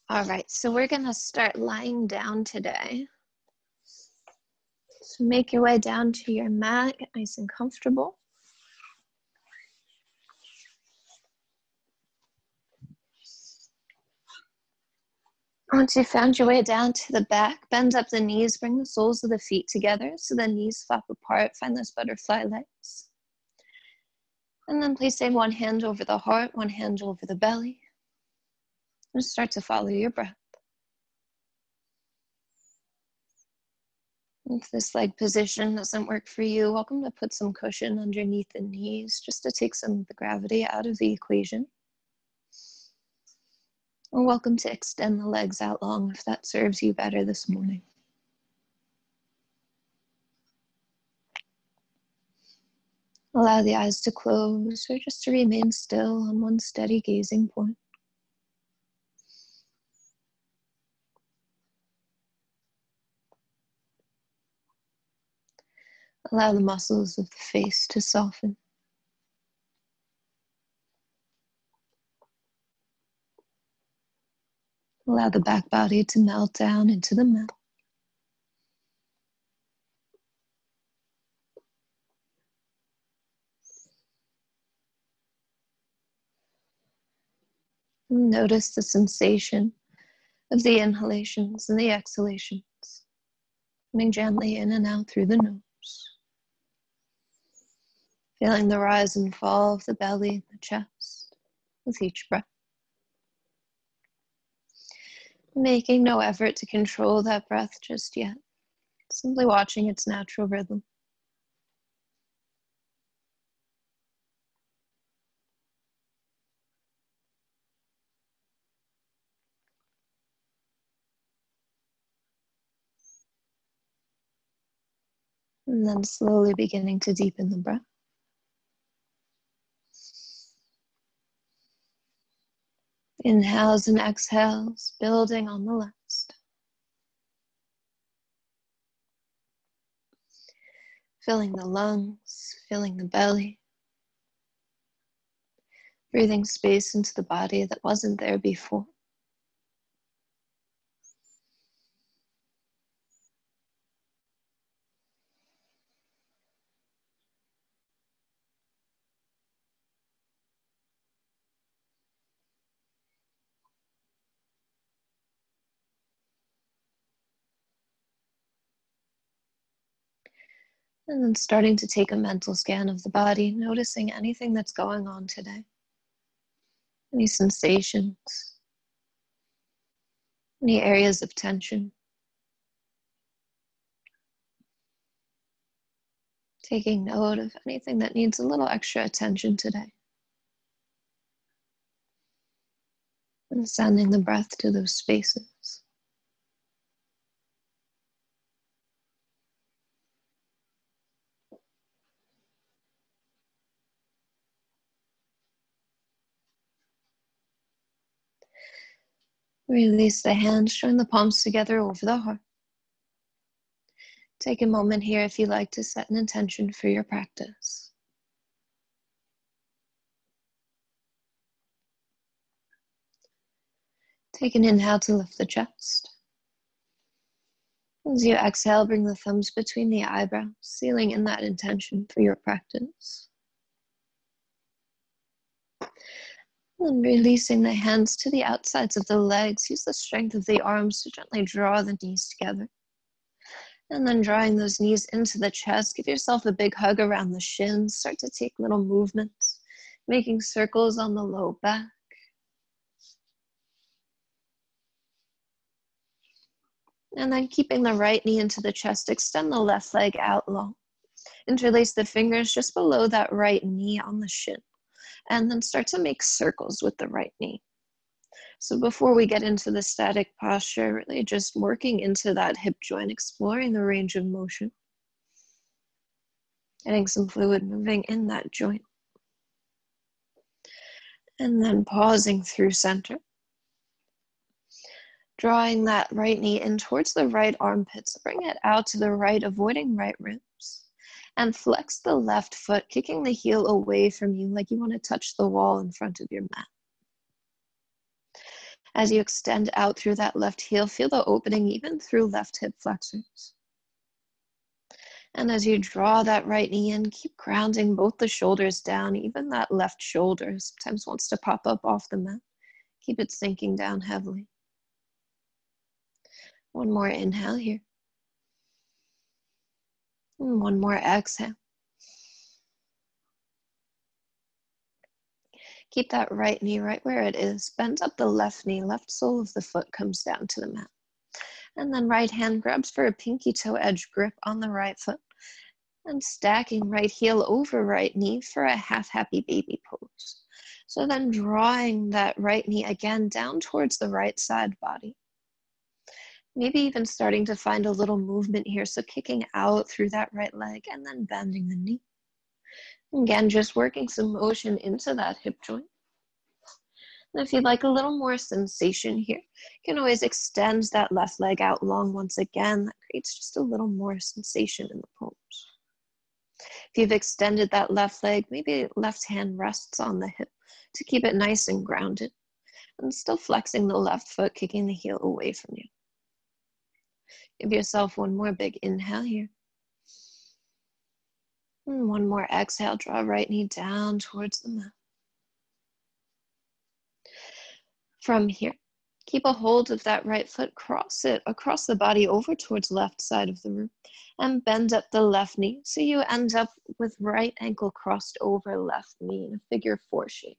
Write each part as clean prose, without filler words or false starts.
All right, so we're gonna start lying down today. So make your way down to your mat, get nice and comfortable. Once you've found your way down to the back, bend up the knees, bring the soles of the feet together so the knees flap apart, find those butterfly legs. And then placing one hand over the heart, one hand over the belly. And start to follow your breath. If this leg position doesn't work for you, welcome to put some cushion underneath the knees just to take some of the gravity out of the equation. Or welcome to extend the legs out long if that serves you better this morning. Allow the eyes to close or just to remain still on one steady gazing point. Allow the muscles of the face to soften. Allow the back body to melt down into the mat. Notice the sensation of the inhalations and the exhalations, coming gently in and out through the nose. Feeling the rise and fall of the belly and the chest with each breath. Making no effort to control that breath just yet, simply watching its natural rhythm. And then slowly beginning to deepen the breath. Inhales and exhales, building on the last. Filling the lungs, filling the belly. Breathing space into the body that wasn't there before. And then starting to take a mental scan of the body, noticing anything that's going on today. Any sensations, any areas of tension. Taking note of anything that needs a little extra attention today. And sending the breath to those spaces. Release the hands, join the palms together over the heart. Take a moment here if you'd like to set an intention for your practice. Take an inhale to lift the chest. As you exhale, bring the thumbs between the eyebrows, sealing in that intention for your practice. And releasing the hands to the outsides of the legs, use the strength of the arms to gently draw the knees together. And then drawing those knees into the chest, give yourself a big hug around the shins. Start to take little movements, making circles on the low back. And then keeping the right knee into the chest, extend the left leg out long. Interlace the fingers just below that right knee on the shin. And then start to make circles with the right knee. So before we get into the static posture, really just working into that hip joint, exploring the range of motion. Getting some fluid moving in that joint. And then pausing through center. Drawing that right knee in towards the right armpits. Bring it out to the right, avoiding right ribs. And flex the left foot, kicking the heel away from you like you want to touch the wall in front of your mat. As you extend out through that left heel, feel the opening even through left hip flexors. And as you draw that right knee in, keep grounding both the shoulders down. Even that left shoulder sometimes wants to pop up off the mat. Keep it sinking down heavily. One more inhale here. And one more exhale. Keep that right knee right where it is. Bend up the left knee. Left sole of the foot comes down to the mat. And then right hand grabs for a pinky toe edge grip on the right foot. And stacking right heel over right knee for a half happy baby pose. So then drawing that right knee again down towards the right side body. Maybe even starting to find a little movement here. So kicking out through that right leg and then bending the knee. Again, just working some motion into that hip joint. And if you'd like a little more sensation here, you can always extend that left leg out long once again. That creates just a little more sensation in the pose. If you've extended that left leg, maybe left hand rests on the hip to keep it nice and grounded. And still flexing the left foot, kicking the heel away from you. Give yourself one more big inhale here. And one more exhale, draw right knee down towards the mat. From here, keep a hold of that right foot, cross it across the body over towards left side of the room, and bend up the left knee so you end up with right ankle crossed over left knee in a figure 4 shape.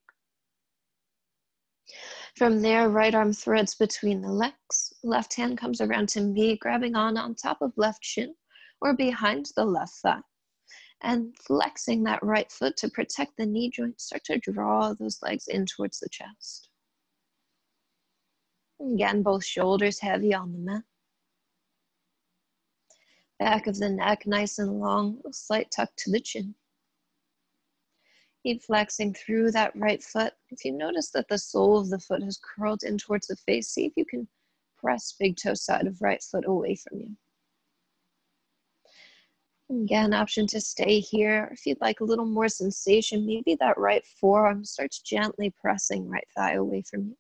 From there, right arm threads between the legs. Left hand comes around to me, grabbing on top of left shin or behind the left thigh. And flexing that right foot to protect the knee joint, start to draw those legs in towards the chest. Again, both shoulders heavy on the mat. Back of the neck nice and long, a slight tuck to the chin. Keep flexing through that right foot. If you notice that the sole of the foot has curled in towards the face, see if you can press big toe side of right foot away from you. Again, option to stay here. If you'd like a little more sensation, maybe that right forearm starts gently pressing right thigh away from you.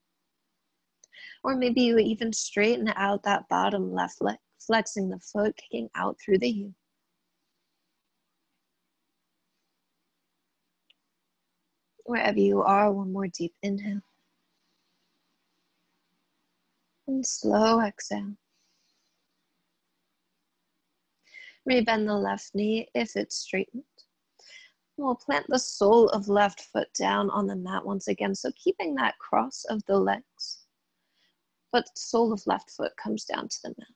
Or maybe you even straighten out that bottom left leg, flexing the foot, kicking out through the heel. Wherever you are, one more deep inhale. And slow exhale. Rebend the left knee if it's straightened. We'll plant the sole of left foot down on the mat once again, so keeping that cross of the legs. But the sole of left foot comes down to the mat.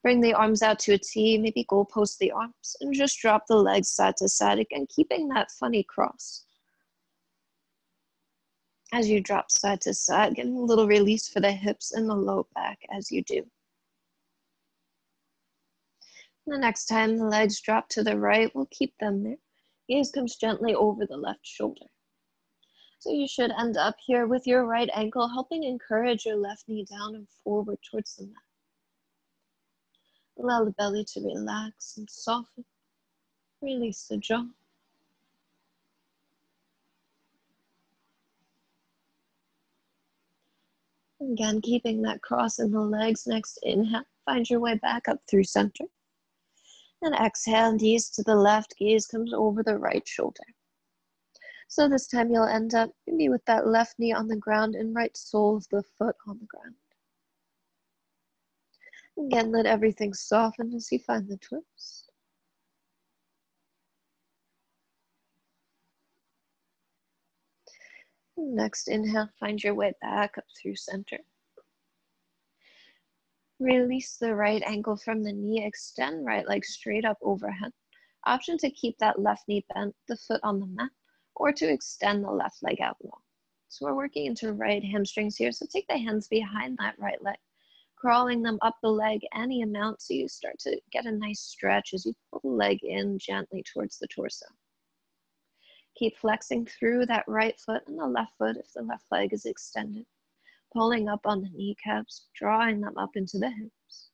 Bring the arms out to a T, maybe goalpost the arms, and just drop the legs side to side, again keeping that funny cross. As you drop side to side, getting a little release for the hips and the low back as you do. The next time the legs drop to the right, we'll keep them there. Gaze comes gently over the left shoulder. So you should end up here with your right ankle helping encourage your left knee down and forward towards the mat. Allow the belly to relax and soften. Release the jaw. Again, keeping that cross in the legs. Next inhale, find your way back up through center. And exhale, knees to the left, gaze comes over the right shoulder. So this time you'll end up maybe with that left knee on the ground and right sole of the foot on the ground. Again, let everything soften as you find the twist. Next inhale, find your way back up through center. Release the right ankle from the knee, extend right leg straight up overhead. Option to keep that left knee bent, the foot on the mat, or to extend the left leg out long. So we're working into right hamstrings here, so take the hands behind that right leg, crawling them up the leg any amount so you start to get a nice stretch as you pull the leg in gently towards the torso. Keep flexing through that right foot and the left foot if the left leg is extended. Pulling up on the kneecaps, drawing them up into the hips.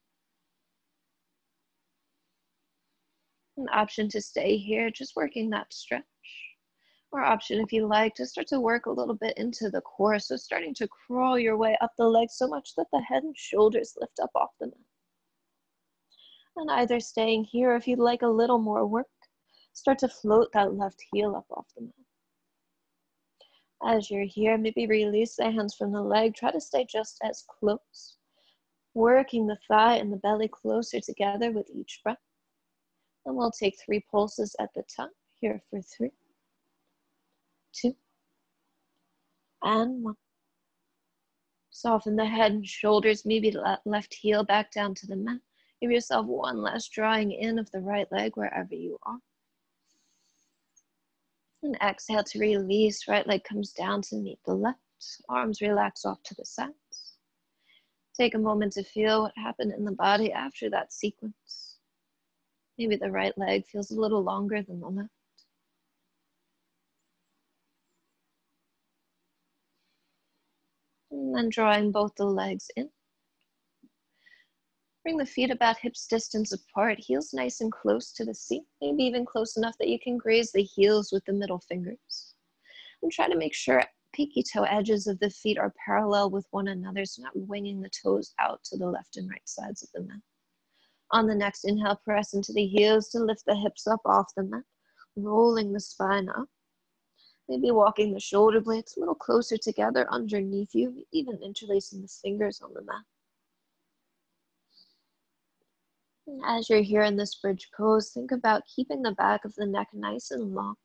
An option to stay here, just working that stretch. Or option, if you like, to start to work a little bit into the core. So starting to crawl your way up the legs so much that the head and shoulders lift up off the mat. And either staying here, if you'd like a little more work, start to float that left heel up off the mat. As you're here, maybe release the hands from the leg. Try to stay just as close, working the thigh and the belly closer together with each breath. And we'll take 3 pulses at the time. Here for 3, 2, and 1. Soften the head and shoulders, maybe left heel back down to the mat. Give yourself one last drawing in of the right leg wherever you are. And exhale to release. Right leg comes down to meet the left. Arms relax off to the sides. Take a moment to feel what happened in the body after that sequence. Maybe the right leg feels a little longer than the left. And then drawing both the legs in. Bring the feet about hips distance apart, heels nice and close to the seat, maybe even close enough that you can graze the heels with the middle fingers. And try to make sure pinky toe edges of the feet are parallel with one another, so not winging the toes out to the left and right sides of the mat. On the next inhale, press into the heels to lift the hips up off the mat, rolling the spine up. Maybe walking the shoulder blades a little closer together underneath you, even interlacing the fingers on the mat. As you're here in this bridge pose, think about keeping the back of the neck nice and long.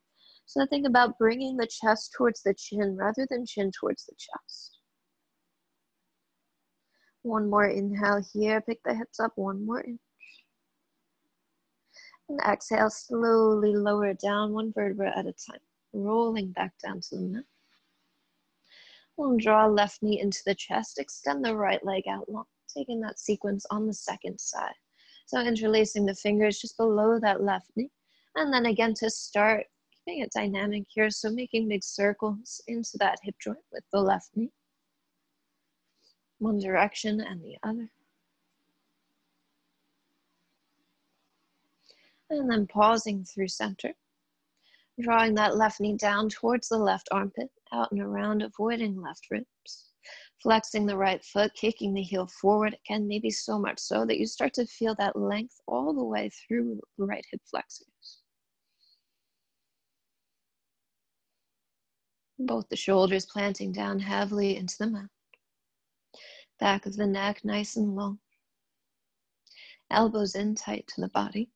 So think about bringing the chest towards the chin rather than chin towards the chest. One more inhale here, pick the hips up 1 more inch. And exhale, slowly lower down 1 vertebra at a time, rolling back down to the mat. We'll draw left knee into the chest, extend the right leg out long, taking that sequence on the second side. So interlacing the fingers just below that left knee. And then again to start, keeping it dynamic here. So making big circles into that hip joint with the left knee. One direction and the other. And then pausing through center. Drawing that left knee down towards the left armpit, out and around, avoiding left ribs. Flexing the right foot, kicking the heel forward, again, maybe so much so that you start to feel that length all the way through the right hip flexors. Both the shoulders planting down heavily into the mat. Back of the neck nice and long. Elbows in tight to the body.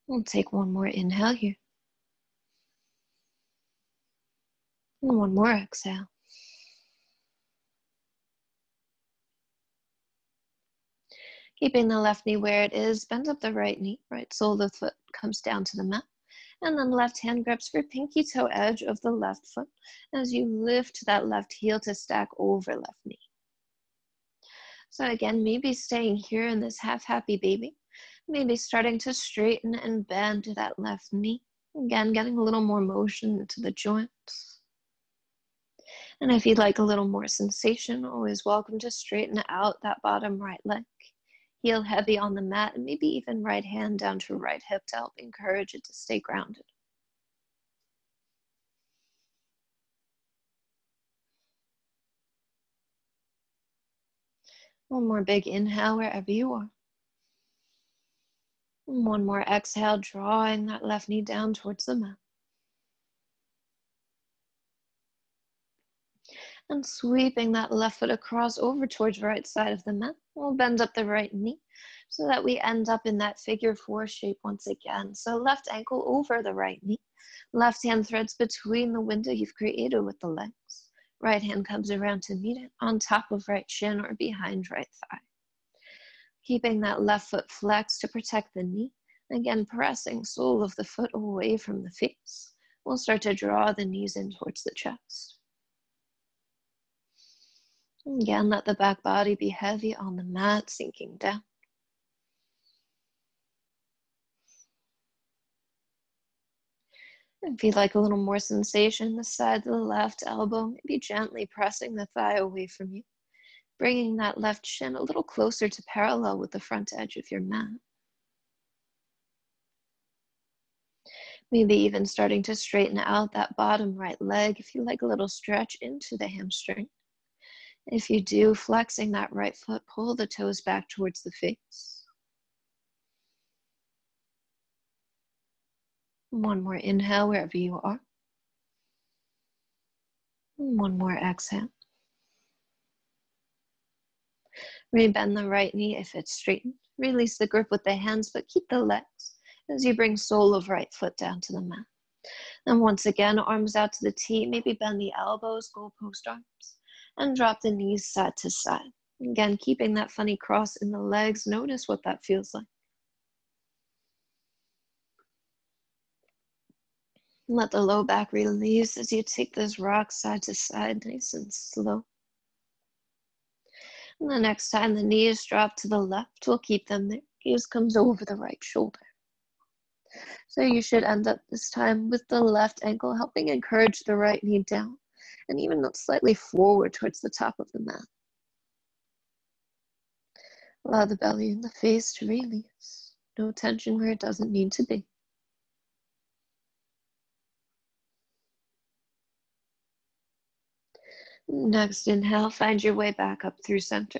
We'll take 1 more inhale here. And 1 more exhale. Keeping the left knee where it is, bend up the right knee. Right sole of the foot comes down to the mat. And then left hand grips for pinky toe edge of the left foot as you lift that left heel to stack over left knee. So again, maybe staying here in this half happy baby. Maybe starting to straighten and bend that left knee. Again, getting a little more motion into the joints. And if you'd like a little more sensation, always welcome to straighten out that bottom right leg. Heel heavy on the mat, and maybe even right hand down to right hip to help encourage it to stay grounded. One more big inhale wherever you are. And 1 more exhale, drawing that left knee down towards the mat. And sweeping that left foot across over towards right side of the mat. We'll bend up the right knee so that we end up in that figure 4 shape once again. So left ankle over the right knee. Left hand threads between the window you've created with the legs. Right hand comes around to meet it on top of right shin or behind right thigh. Keeping that left foot flexed to protect the knee. Again, pressing sole of the foot away from the face. We'll start to draw the knees in towards the chest. Again, let the back body be heavy on the mat, sinking down. And if you'd like a little more sensation, the side of the left elbow, maybe gently pressing the thigh away from you, bringing that left shin a little closer to parallel with the front edge of your mat. Maybe even starting to straighten out that bottom right leg if you like a little stretch into the hamstring. If you do, flexing that right foot, pull the toes back towards the face. One more inhale wherever you are. One more exhale. Rebend the right knee if it's straightened. Release the grip with the hands, but keep the legs as you bring sole of right foot down to the mat. And once again, arms out to the T. Maybe bend the elbows, goalpost arms, and drop the knees side to side. Again, keeping that funny cross in the legs. Notice what that feels like. Let the low back release as you take this rock side to side, nice and slow. And the next time the knees drop to the left, we'll keep them there. Gaze comes over the right shoulder. So you should end up this time with the left ankle helping encourage the right knee down and even slightly forward towards the top of the mat. Allow the belly and the face to release. No tension where it doesn't need to be. Next inhale, find your way back up through center.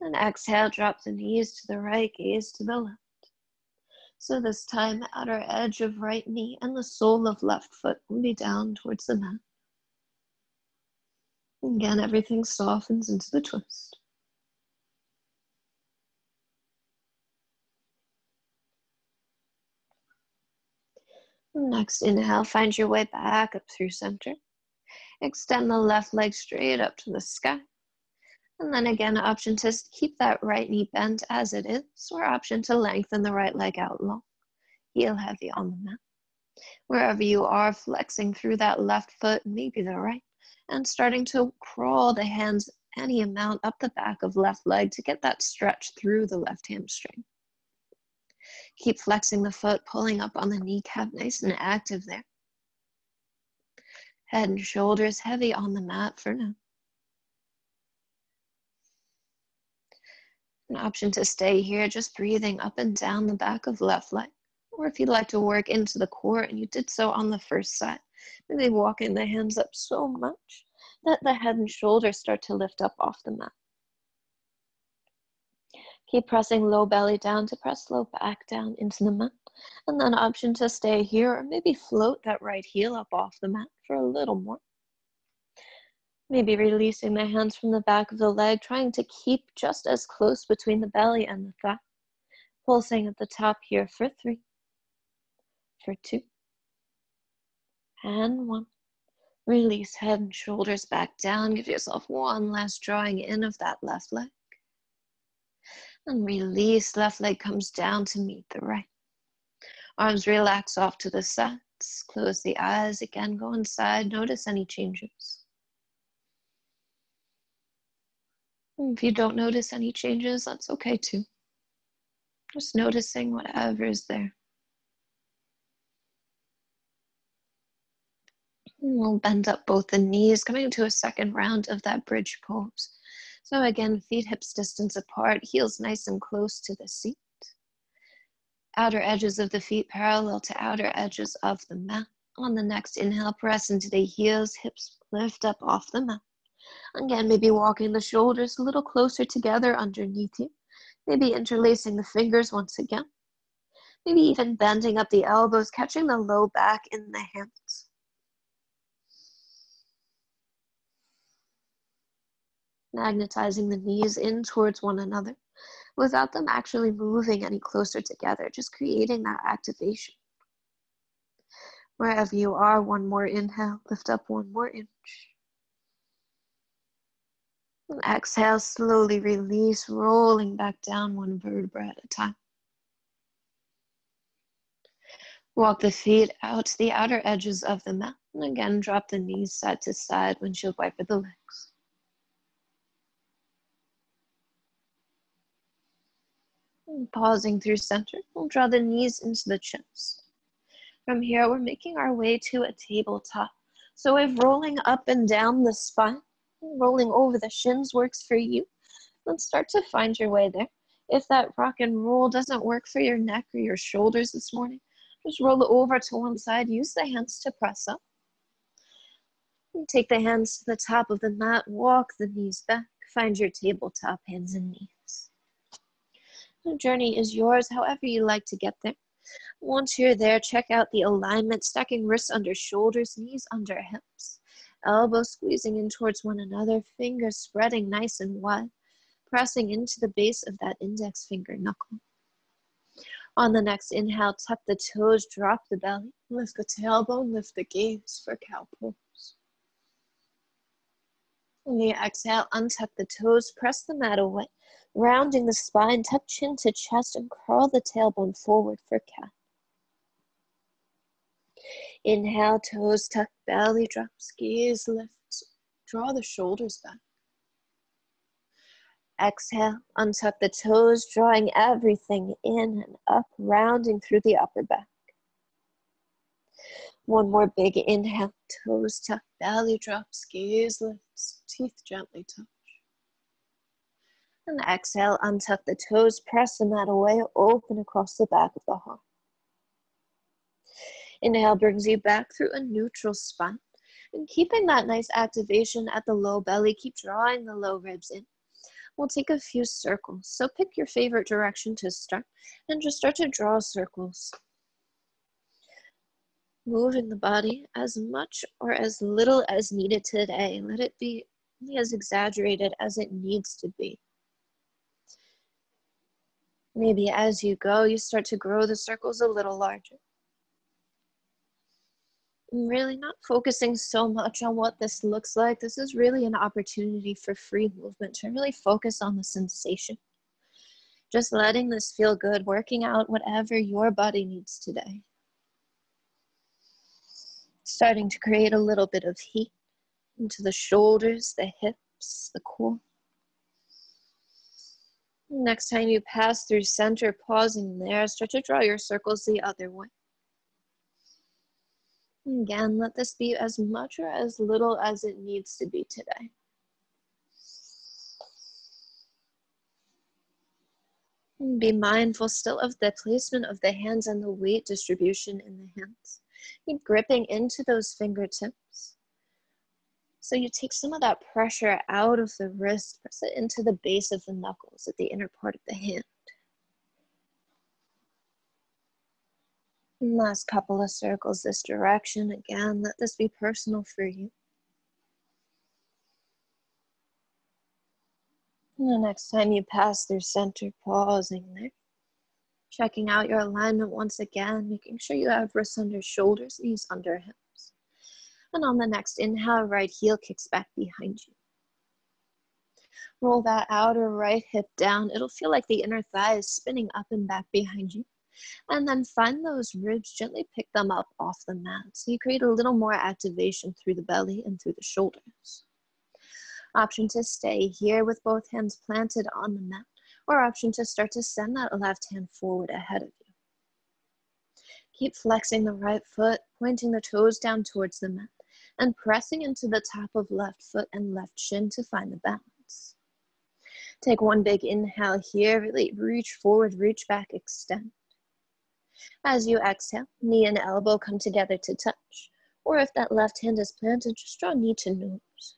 And exhale, drop the knees to the right, gaze to the left. So this time, outer edge of right knee and the sole of left foot will be down towards the mat. Again, everything softens into the twist. Next inhale, find your way back up through center. Extend the left leg straight up to the sky. And then again, option to keep that right knee bent as it is, or option to lengthen the right leg out long. Heel heavy on the mat. Wherever you are, flexing through that left foot, maybe the right, and starting to crawl the hands any amount up the back of left leg to get that stretch through the left hamstring. Keep flexing the foot, pulling up on the kneecap, nice and active there. Head and shoulders heavy on the mat for now. An option to stay here, just breathing up and down the back of left leg. Or if you'd like to work into the core and you did so on the first side, maybe walking the hands up so much that the head and shoulders start to lift up off the mat. Keep pressing low belly down to press low back down into the mat. And then option to stay here or maybe float that right heel up off the mat for a little more. Maybe releasing the hands from the back of the leg, trying to keep just as close between the belly and the thigh. Pulsing at the top here for 3, for 2, and 1. Release head and shoulders back down. Give yourself one last drawing in of that left leg. And release, left leg comes down to meet the right. Arms relax off to the sides. Close the eyes. Again, go inside. Notice any changes. If you don't notice any changes, that's okay too. Just noticing whatever is there. We'll bend up both the knees, coming to a second round of that bridge pose. So again, feet hips distance apart, heels nice and close to the seat. Outer edges of the feet parallel to outer edges of the mat. On the next inhale, press into the heels, hips lift up off the mat. Again, maybe walking the shoulders a little closer together underneath you. Maybe interlacing the fingers once again. Maybe even bending up the elbows, catching the low back in the hands. Magnetizing the knees in towards one another without them actually moving any closer together, just creating that activation. Wherever you are, one more inhale, lift up one more inch. And exhale, slowly release, rolling back down one vertebra at a time. Walk the feet out to the outer edges of the mat. And again, drop the knees side to side, windshield wiper the legs. And pausing through center, we'll draw the knees into the chest. From here, we're making our way to a tabletop. So if rolling up and down the spine, rolling over the shins works for you, then start to find your way there. If that rock and roll doesn't work for your neck or your shoulders this morning, Just roll it over to one side. Use the hands to press up. And take the hands to the top of the mat. Walk the knees back. Find your tabletop, hands and knees. The journey is yours, however you like to get there. Once you're there, check out the alignment, stacking wrists under shoulders, knees under hips, elbows squeezing in towards one another, fingers spreading nice and wide, pressing into the base of that index finger knuckle. On the next inhale, tuck the toes, drop the belly, lift the tailbone, lift the gaze for cow pose. On the exhale, untuck the toes, press the mat away, rounding the spine, tuck chin to chest, and curl the tailbone forward for cat. Inhale, toes tuck, belly drops, gaze lifts, draw the shoulders back. Exhale, untuck the toes, drawing everything in and up, rounding through the upper back. One more big inhale, toes tuck, belly drops, gaze lifts, teeth gently touch. And exhale, untuck the toes, press the mat away, open across the back of the heart. Inhale brings you back through a neutral spine. And keeping that nice activation at the low belly, keep drawing the low ribs in. We'll take a few circles. So pick your favorite direction to start and just start to draw circles. Moving the body as much or as little as needed today. Let it be as exaggerated as it needs to be. Maybe as you go, you start to grow the circles a little larger. And really not focusing so much on what this looks like. This is really an opportunity for free movement to really focus on the sensation. Just letting this feel good, working out whatever your body needs today. Starting to create a little bit of heat into the shoulders, the hips, the core. Next time you pass through center, pausing there, start to draw your circles the other way. Again, let this be as much or as little as it needs to be today. And be mindful still of the placement of the hands and the weight distribution in the hands. Keep gripping into those fingertips. So you take some of that pressure out of the wrist, press it into the base of the knuckles at the inner part of the hand. And last couple of circles this direction. Again, let this be personal for you. And the next time you pass through center, pausing there. Checking out your alignment once again, making sure you have wrists under shoulders, knees under hips. And on the next inhale, right heel kicks back behind you. Roll that outer right hip down. It'll feel like the inner thigh is spinning up and back behind you. And then find those ribs, gently pick them up off the mat. So you create a little more activation through the belly and through the shoulders. Option to stay here with both hands planted on the mat, or option to start to send that left hand forward ahead of you. Keep flexing the right foot, pointing the toes down towards the mat, and pressing into the top of left foot and left shin to find the balance. Take one big inhale here, really reach forward, reach back, extend. As you exhale, knee and elbow come together to touch, or if that left hand is planted, just draw knee to nose.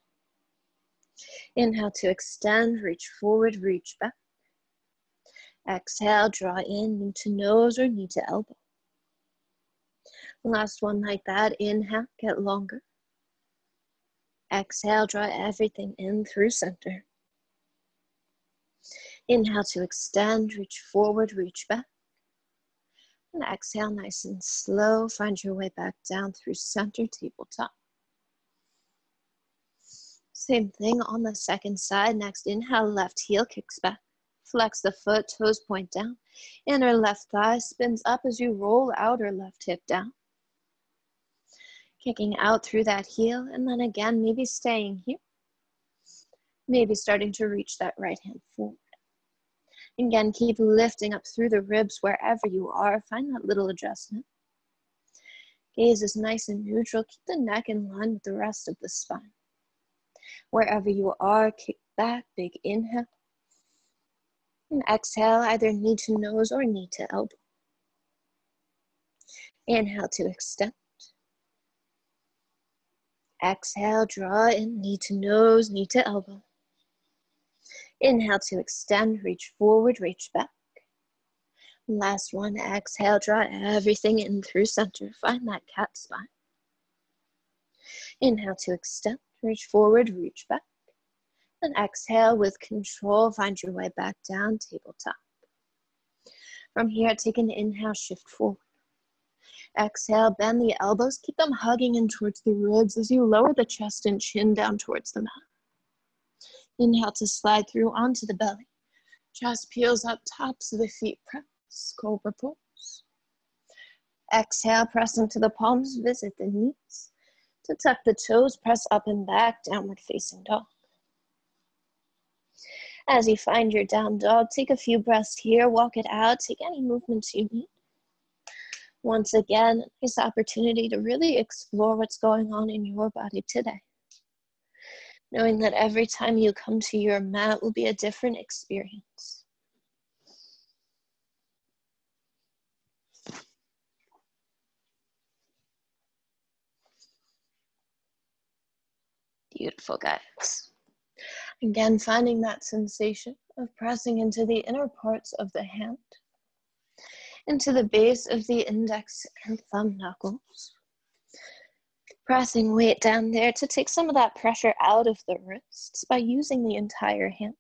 Inhale to extend, reach forward, reach back. Exhale, draw in, knee to nose or knee to elbow. Last one like that. Inhale, get longer. Exhale, draw everything in through center. Inhale to extend, reach forward, reach back. And exhale, nice and slow. Find your way back down through center, tabletop. Same thing on the second side. Next inhale, left heel kicks back. Flex the foot, toes point down. Inner left thigh spins up as you roll outer left hip down. Kicking out through that heel, and then again, maybe staying here. Maybe starting to reach that right hand forward. Again, keep lifting up through the ribs wherever you are. Find that little adjustment. Gaze is nice and neutral. Keep the neck in line with the rest of the spine. Wherever you are, kick back, big inhale. And exhale, either knee to nose or knee to elbow. Inhale to extend. Exhale, draw in, knee to nose, knee to elbow. Inhale to extend, reach forward, reach back. Last one, exhale, draw everything in through center. Find that cat spine. Inhale to extend, reach forward, reach back. And exhale with control, find your way back down, tabletop. From here, take an inhale, shift forward. Exhale, bend the elbows, keep them hugging in towards the ribs as you lower the chest and chin down towards the mat. Inhale to slide through onto the belly. Chest peels up, tops of the feet press, cobra pose. Exhale, press into the palms, visit the knees. To tuck the toes, press up and back, downward facing dog. As you find your down dog, take a few breaths here, walk it out, take any movements you need. Once again, nice opportunity to really explore what's going on in your body today. Knowing that every time you come to your mat will be a different experience. Beautiful, guys. Again, finding that sensation of pressing into the inner parts of the hand, into the base of the index and thumb knuckles. Pressing weight down there to take some of that pressure out of the wrists by using the entire hand.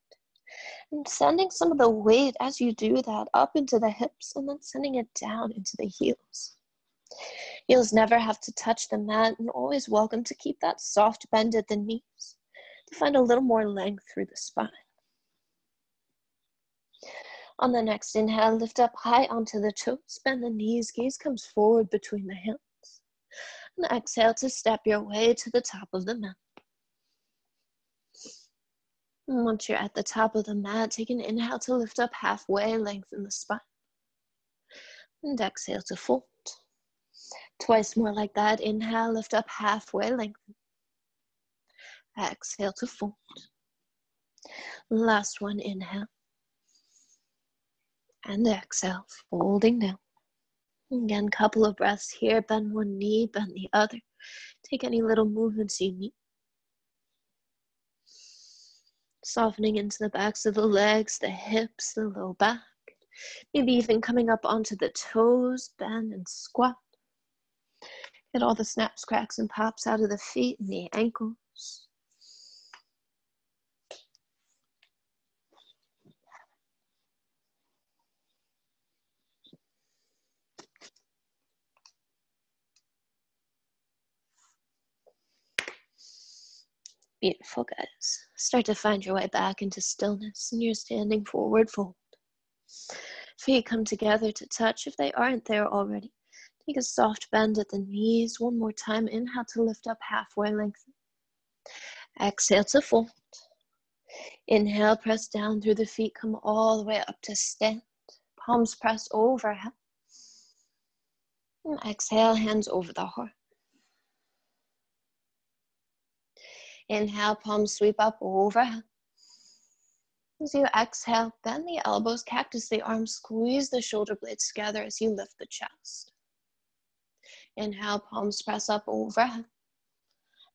And sending some of the weight as you do that up into the hips and then sending it down into the heels. Heels never have to touch the mat and always welcome to keep that soft bend at the knees to find a little more length through the spine. On the next inhale, lift up high onto the toes, bend the knees, gaze comes forward between the hands. And exhale to step your way to the top of the mat. And once you're at the top of the mat, take an inhale to lift up halfway, lengthen the spine. And exhale to fold. Twice more like that. Inhale, lift up halfway, lengthen. Exhale to fold. Last one, inhale. And exhale, folding down. Again, couple of breaths here. Bend one knee, bend the other. Take any little movements you need. Softening into the backs of the legs, the hips, the low back. Maybe even coming up onto the toes, bend and squat. Get all the snaps, cracks, and pops out of the feet and the ankles. Beautiful, guys. Start to find your way back into stillness, and you're standing forward fold. Feet come together to touch if they aren't there already. Take a soft bend at the knees. One more time. Inhale to lift up halfway, lengthen. Exhale to fold. Inhale, press down through the feet. Come all the way up to stand. Palms press overhead. And exhale, hands over the heart. Inhale, palms sweep up overhead. As you exhale, bend the elbows, cactus the arms, squeeze the shoulder blades together as you lift the chest. Inhale, palms press up overhead.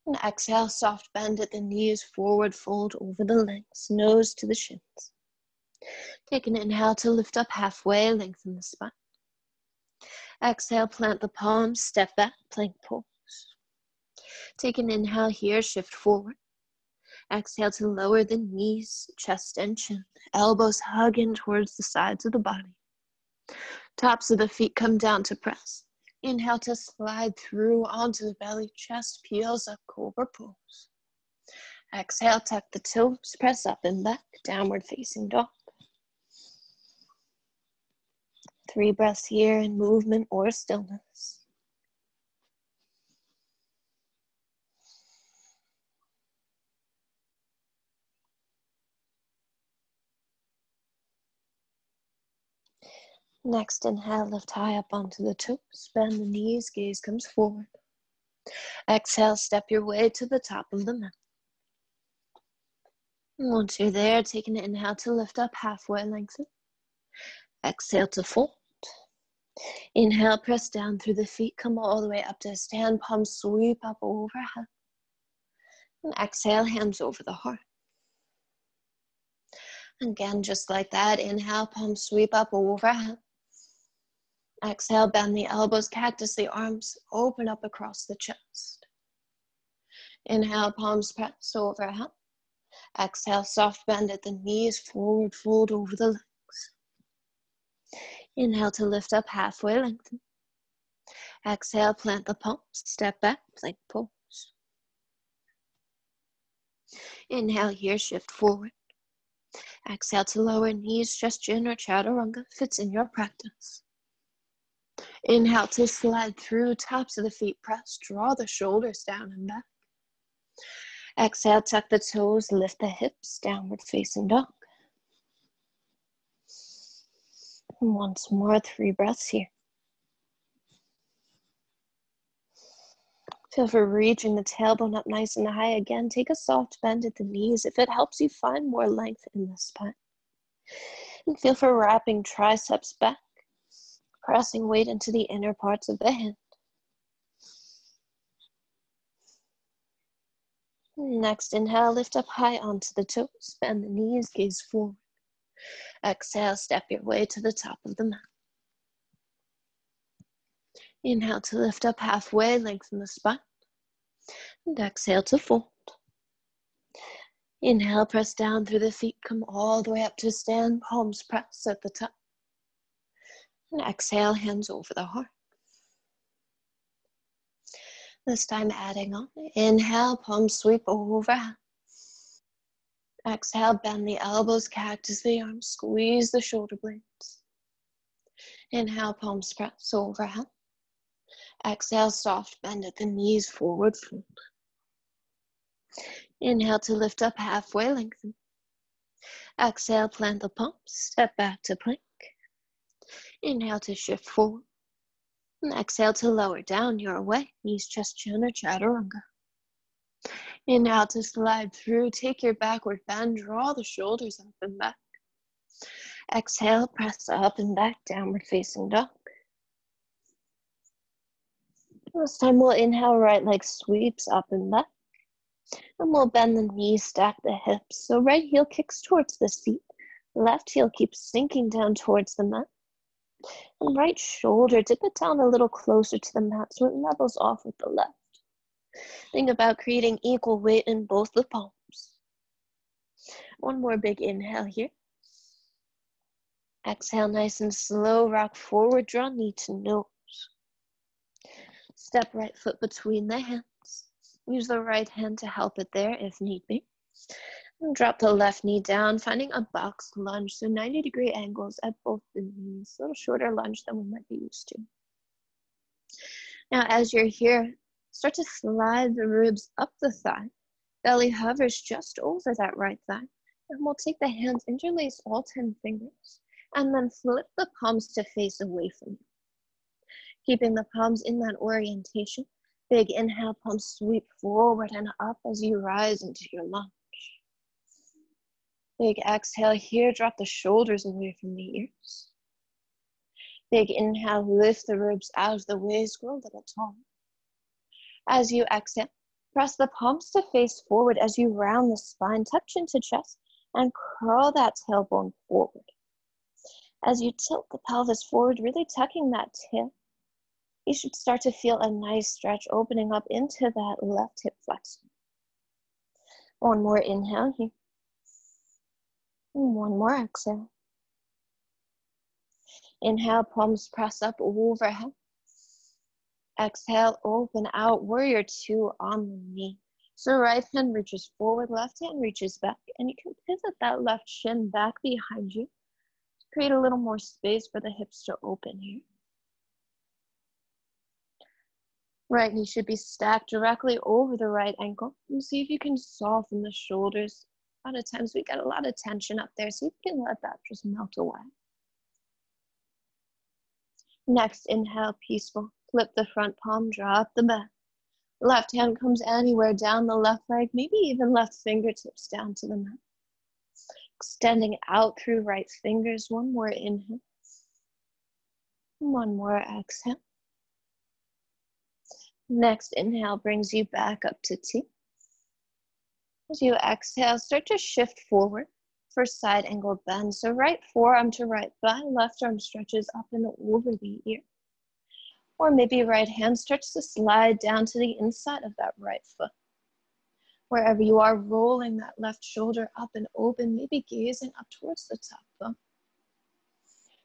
And exhale, soft bend at the knees, forward fold over the legs, nose to the shins. Take an inhale to lift up halfway, lengthen the spine. Exhale, plant the palms, step back, plank pose. Take an inhale here, shift forward. Exhale to lower the knees, chest and chin. Elbows hug in towards the sides of the body. Tops of the feet come down to press. Inhale to slide through onto the belly, chest peels up, cobra pose. Exhale, tuck the toes, press up and back, downward facing dog. 3 breaths here in movement or stillness. Next, inhale, lift high up onto the toes, bend the knees, gaze comes forward. Exhale, step your way to the top of the mat. Once you're there, take an inhale to lift up halfway, lengthen. Exhale to fold. Inhale, press down through the feet, come all the way up to a stand, palms sweep up overhead. And exhale, hands over the heart. Again, just like that, inhale, palms sweep up overhead. Exhale, bend the elbows, cactus the arms, open up across the chest. Inhale, palms press overhead. Exhale, soft bend at the knees, forward fold over the legs. Inhale to lift up, halfway lengthen. Exhale, plant the palms, step back, plank pose. Inhale here, shift forward. Exhale to lower knees, just chin or chaturanga, fits in your practice. Inhale to slide through, tops of the feet press, draw the shoulders down and back. Exhale, tuck the toes, lift the hips, downward facing dog. And once more, 3 breaths here. Feel for reaching the tailbone up nice and high. Again, take a soft bend at the knees if it helps you find more length in the spine. And feel for wrapping triceps back, pressing weight into the inner parts of the hand. Next, inhale, lift up high onto the toes, bend the knees, gaze forward. Exhale, step your way to the top of the mat. Inhale to lift up halfway, lengthen the spine. And exhale to fold. Inhale, press down through the feet, come all the way up to stand, palms press at the top. And exhale, hands over the heart. This time adding on. Inhale, palms sweep overhead. Exhale, bend the elbows, cactus the arms, squeeze the shoulder blades. Inhale, palms press overhead. Exhale, soft bend at the knees, forward fold. Inhale to lift up, halfway lengthen. Exhale, plant the palms, step back to plank. Inhale to shift forward. And exhale to lower down your way, knees, chest, chin, or chaturanga. Inhale to slide through, take your backward bend, draw the shoulders up and back. Exhale, press up and back, downward facing dog. This time we'll inhale, right leg sweeps up and back. And we'll bend the knees, stack the hips. So right heel kicks towards the seat. Left heel keeps sinking down towards the mat. And right shoulder, dip it down a little closer to the mat so it levels off with the left. Think about creating equal weight in both the palms. One more big inhale here. Exhale, nice and slow, rock forward, draw knee to nose. Step right foot between the hands. Use the right hand to help it there if need be. And drop the left knee down, finding a box lunge, so 90-degree angles at both the knees. A little shorter lunge than we might be used to. Now, as you're here, start to slide the ribs up the thigh. Belly hovers just over that right thigh. And we'll take the hands, interlace all 10 fingers, and then flip the palms to face away from you. Keeping the palms in that orientation. Big inhale, palms sweep forward and up as you rise into your lunge. Big exhale here, drop the shoulders away from the ears. Big inhale, lift the ribs out of the waist, grow a little tall. As you exhale, press the palms to face forward as you round the spine, touch into chest, and curl that tailbone forward. As you tilt the pelvis forward, really tucking that tail, you should start to feel a nice stretch opening up into that left hip flexor. One more inhale here. And one more exhale. Inhale, palms press up overhead. Exhale, open out, warrior 2 on the knee. So right hand reaches forward, left hand reaches back, and you can pivot that left shin back behind you. Create a little more space for the hips to open here. Right knee should be stacked directly over the right ankle. And see if you can soften the shoulders. A lot of times we get a lot of tension up there, so you can let that just melt away. Next, inhale, peaceful. Flip the front palm, drop the back. Left hand comes anywhere down the left leg, maybe even left fingertips down to the mat. Extending out through right fingers. One more inhale. One more exhale. Next inhale brings you back up to T. As you exhale, start to shift forward for side angle bend. So right forearm to right thigh, left arm stretches up and over the ear. Or maybe right hand starts to slide down to the inside of that right foot. Wherever you are, rolling that left shoulder up and open, maybe gazing up towards the top bone.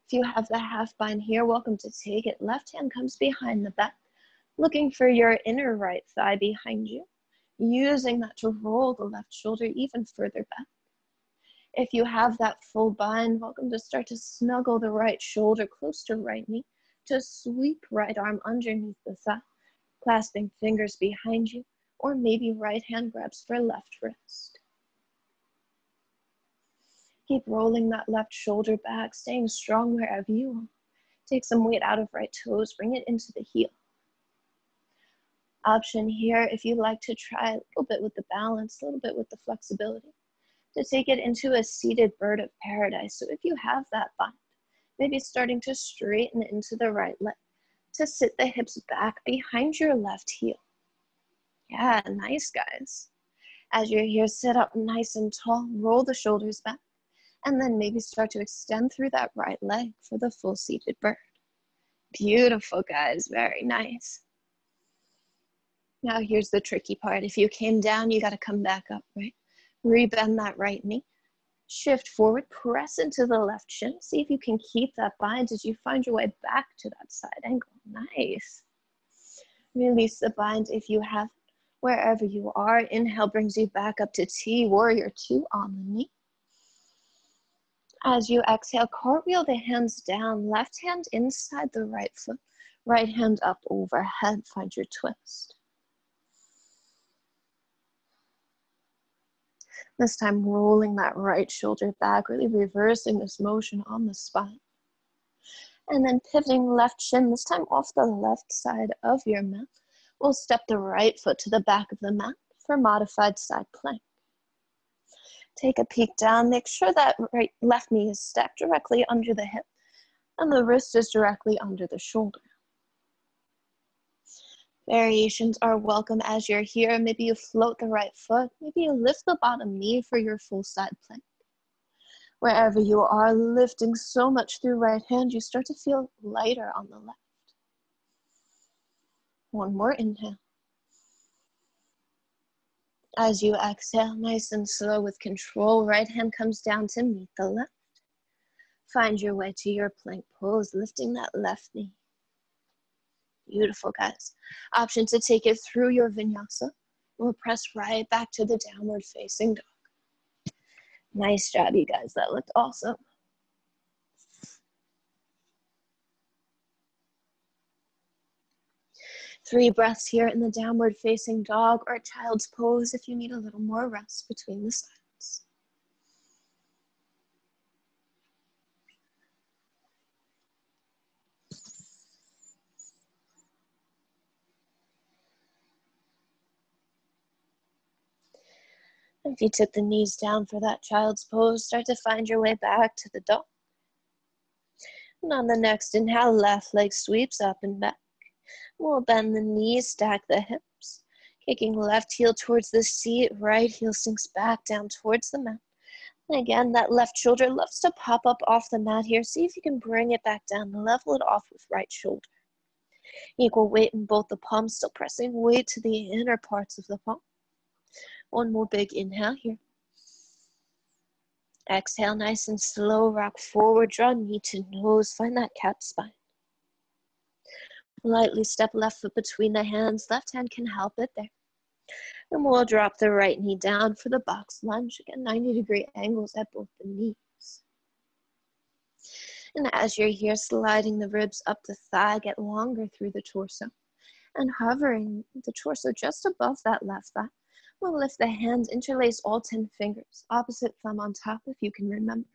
If you have the half bind here, welcome to take it. Left hand comes behind the back, looking for your inner right thigh behind you, using that to roll the left shoulder even further back. If you have that full bind, welcome to start to snuggle the right shoulder close to right knee, to sweep right arm underneath the thigh, clasping fingers behind you, or maybe right hand grabs for left wrist. Keep rolling that left shoulder back, staying strong wherever you are. Take some weight out of right toes, bring it into the heel. Option here, if you like to try a little bit with the balance, a little bit with the flexibility, to take it into a seated bird of paradise. So if you have that bind, maybe starting to straighten into the right leg, to sit the hips back behind your left heel. Yeah, nice, guys. As you're here, sit up nice and tall, roll the shoulders back, and then maybe start to extend through that right leg for the full seated bird. Beautiful, guys, very nice. Now here's the tricky part. If you came down, you gotta come back up, right? Rebend that right knee. Shift forward, press into the left shin. See if you can keep that bind as you find your way back to that side angle. Nice. Release the bind if you have, wherever you are. Inhale brings you back up to T, warrior two on the knee. As you exhale, cartwheel the hands down, left hand inside the right foot, right hand up overhead, find your twist. This time rolling that right shoulder back, really reversing this motion on the spine. And then pivoting left shin, this time off the left side of your mat. We'll step the right foot to the back of the mat for modified side plank. Take a peek down, make sure that left knee is stacked directly under the hip and the wrist is directly under the shoulder. Variations are welcome as you're here. Maybe you float the right foot, maybe you lift the bottom knee for your full side plank. Wherever you are, lifting so much through right hand, you start to feel lighter on the left. One more inhale. As you exhale, nice and slow with control, right hand comes down to meet the left. Find your way to your plank pose, lifting that left knee. Beautiful, guys. Option to take it through your vinyasa. We'll press right back to the downward facing dog. Nice job, you guys. That looked awesome. Three breaths here in the downward facing dog or child's pose if you need a little more rest between the sides. If you took the knees down for that child's pose, start to find your way back to the dog. And on the next inhale, left leg sweeps up and back. We'll bend the knees, stack the hips. Kicking left heel towards the seat, right heel sinks back down towards the mat. And again, that left shoulder loves to pop up off the mat here. See if you can bring it back down, level it off with right shoulder. Equal weight in both the palms, still pressing weight to the inner parts of the palm. One more big inhale here. Exhale, nice and slow, rock forward, draw knee to nose, find that cat spine. Lightly step left foot between the hands, left hand can help it there. And we'll drop the right knee down for the box lunge. Again, 90-degree angles at both the knees. And as you're here, sliding the ribs up the thigh, get longer through the torso. And hovering the torso just above that left thigh. We'll lift the hands, interlace all 10 fingers, opposite thumb on top if you can remember.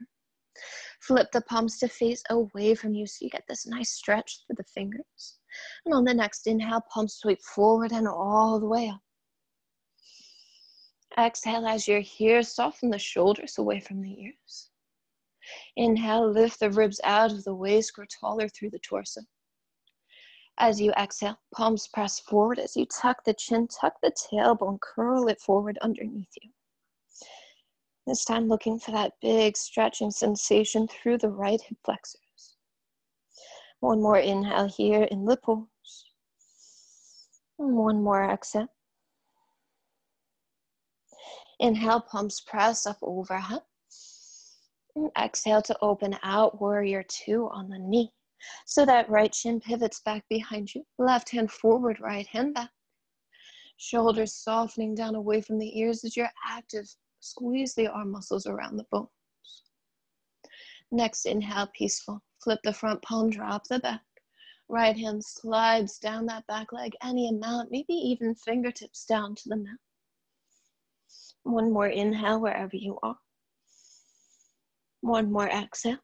Flip the palms to face away from you so you get this nice stretch through the fingers. And on the next inhale, palms sweep forward and all the way up. Exhale as you're here, soften the shoulders away from the ears. Inhale, lift the ribs out of the waist, grow taller through the torso. As you exhale, palms press forward as you tuck the chin, tuck the tailbone, curl it forward underneath you. This time looking for that big stretching sensation through the right hip flexors. One more inhale here in the pose. And one more exhale. Inhale, palms press up overhead. And exhale to open out, warrior two on the knee. So that right shin pivots back behind you. Left hand forward, right hand back. Shoulders softening down away from the ears as you're active. Squeeze the arm muscles around the bones. Next inhale, peaceful. Flip the front palm, drop the back. Right hand slides down that back leg any amount, maybe even fingertips down to the mat. One more inhale wherever you are. One more exhale.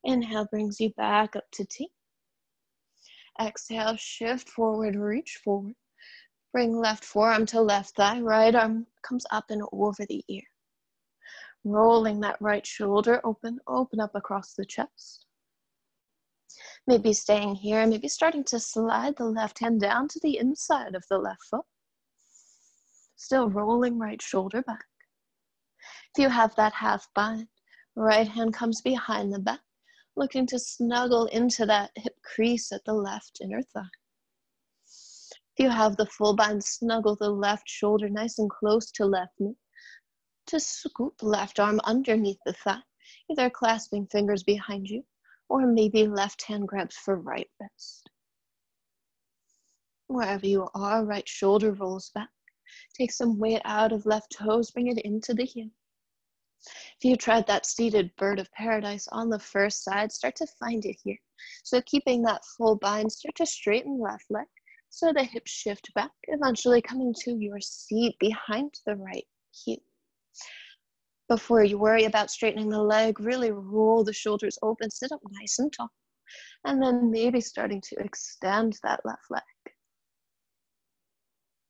Inhale brings you back up to T. Exhale, shift forward, reach forward. Bring left forearm to left thigh. Right arm comes up and over the ear. Rolling that right shoulder open up across the chest. Maybe staying here, maybe starting to slide the left hand down to the inside of the left foot. Still rolling right shoulder back. If you have that half bind, right hand comes behind the back, looking to snuggle into that hip crease at the left inner thigh. If you have the full bind, snuggle the left shoulder nice and close to left knee. To scoop left arm underneath the thigh, either clasping fingers behind you, or maybe left hand grabs for right wrist. Wherever you are, right shoulder rolls back. Take some weight out of left toes, bring it into the heel. If you tried that seated bird of paradise on the first side, start to find it here. So keeping that full bind, start to straighten left leg, so the hips shift back, eventually coming to your seat behind the right heel. Before you worry about straightening the leg, really roll the shoulders open, sit up nice and tall, and then maybe starting to extend that left leg.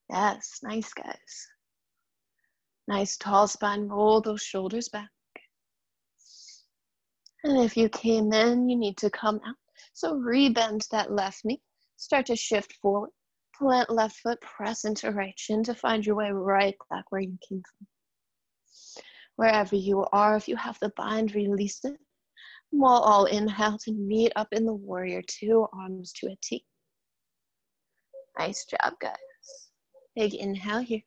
Yes, nice guys. Nice tall spine, roll those shoulders back. And if you came in, you need to come out. So rebend that left knee, start to shift forward, plant left foot, press into right shin to find your way right back where you came from. Wherever you are, if you have the bind, release it. We'll all inhale to meet up in the warrior two, arms to a T. Nice job, guys. Big inhale here.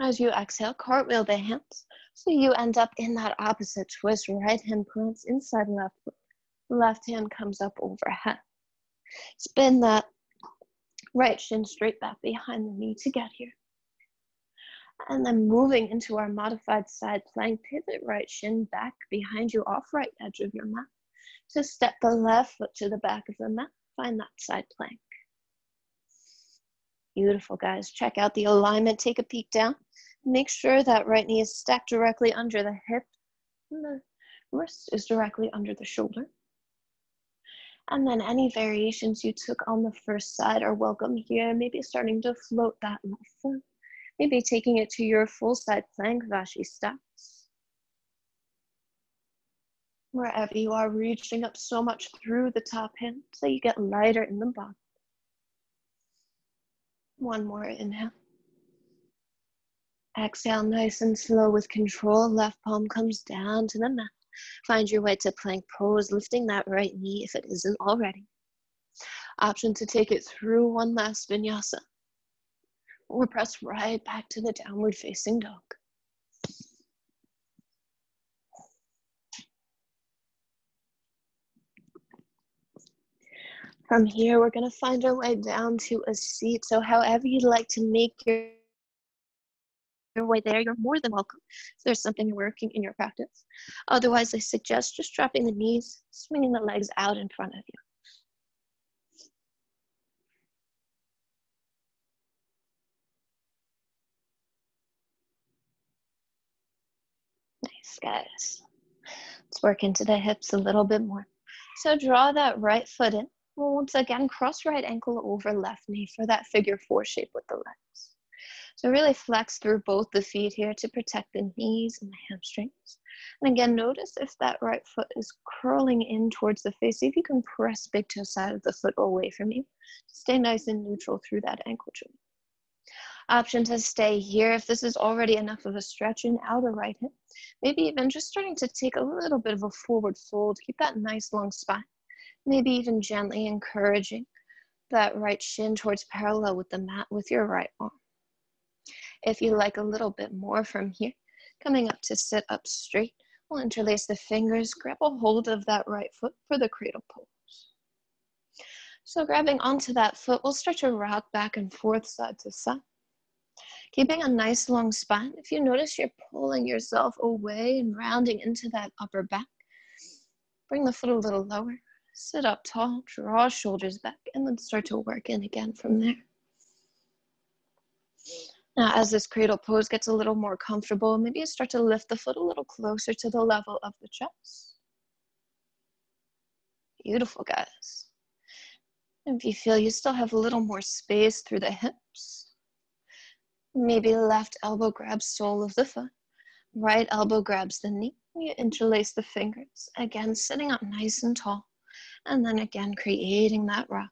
As you exhale, cartwheel the hands. So you end up in that opposite twist. Right hand plants inside left foot. Left hand comes up overhead. Spin that right shin straight back behind the knee to get here. And then moving into our modified side plank, pivot right shin back behind you off right edge of your mat. So step the left foot to the back of the mat. Find that side plank. Beautiful, guys. Check out the alignment. Take a peek down. Make sure that right knee is stacked directly under the hip. And the wrist is directly under the shoulder. And then any variations you took on the first side are welcome here. Maybe starting to float that left foot. Maybe taking it to your full side plank, Vashi steps. Wherever you are, reaching up so much through the top hand so you get lighter in the bottom. One more inhale. Exhale, nice and slow with control. Left palm comes down to the mat. Find your way to plank pose, lifting that right knee if it isn't already. Option to take it through one last vinyasa. Or press right back to the downward facing dog. From here, we're going to find our way down to a seat. So however you'd like to make your way there, you're more than welcome. If there's something you're working in your practice. Otherwise, I suggest just dropping the knees, swinging the legs out in front of you. Nice, guys. Let's work into the hips a little bit more. So draw that right foot in. Once again, cross right ankle over left knee for that figure four shape with the legs. So really flex through both the feet here to protect the knees and the hamstrings. And again, notice if that right foot is curling in towards the face. See if you can press big toe side of the foot away from you. Stay nice and neutral through that ankle joint. Option to stay here if this is already enough of a stretch in outer right hip. Maybe even just starting to take a little bit of a forward fold. Keep that nice long spine. Maybe even gently encouraging that right shin towards parallel with the mat with your right arm. If you like a little bit more from here, coming up to sit up straight, we'll interlace the fingers, grab a hold of that right foot for the cradle pose. So grabbing onto that foot, we'll start to rock back and forth side to side. Keeping a nice long spine. If you notice you're pulling yourself away and rounding into that upper back, bring the foot a little lower, sit up tall, draw shoulders back, and then start to work in again from there. Now, as this cradle pose gets a little more comfortable, maybe you start to lift the foot a little closer to the level of the chest. Beautiful, guys. And if you feel you still have a little more space through the hips, maybe left elbow grabs sole of the foot, right elbow grabs the knee. You interlace the fingers, again sitting up nice and tall, and then again creating that rock.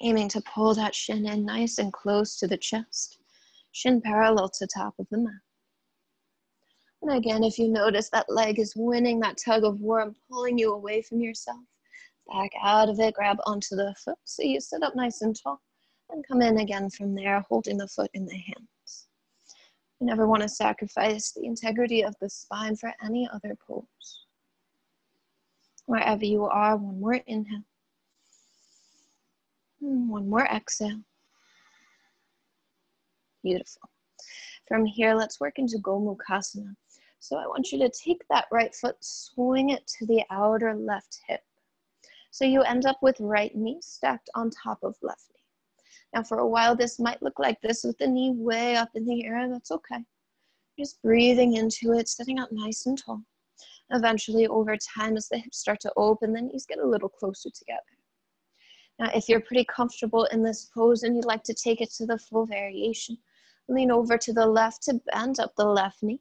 Aiming to pull that shin in nice and close to the chest, shin parallel to top of the mat. And again, if you notice that leg is winning that tug of war and pulling you away from yourself, back out of it, grab onto the foot so you sit up nice and tall, and come in again from there, holding the foot in the hands. You never want to sacrifice the integrity of the spine for any other pose. Wherever you are, one more inhale. One more exhale. Beautiful. From here, let's work into Gomukhasana. So I want you to take that right foot, swing it to the outer left hip. So you end up with right knee stacked on top of left knee. Now for a while, this might look like this with the knee way up in the air. That's okay. Just breathing into it, sitting up nice and tall. Eventually, over time, as the hips start to open, the knees get a little closer together. Now, if you're pretty comfortable in this pose and you'd like to take it to the full variation, lean over to the left to bend up the left knee,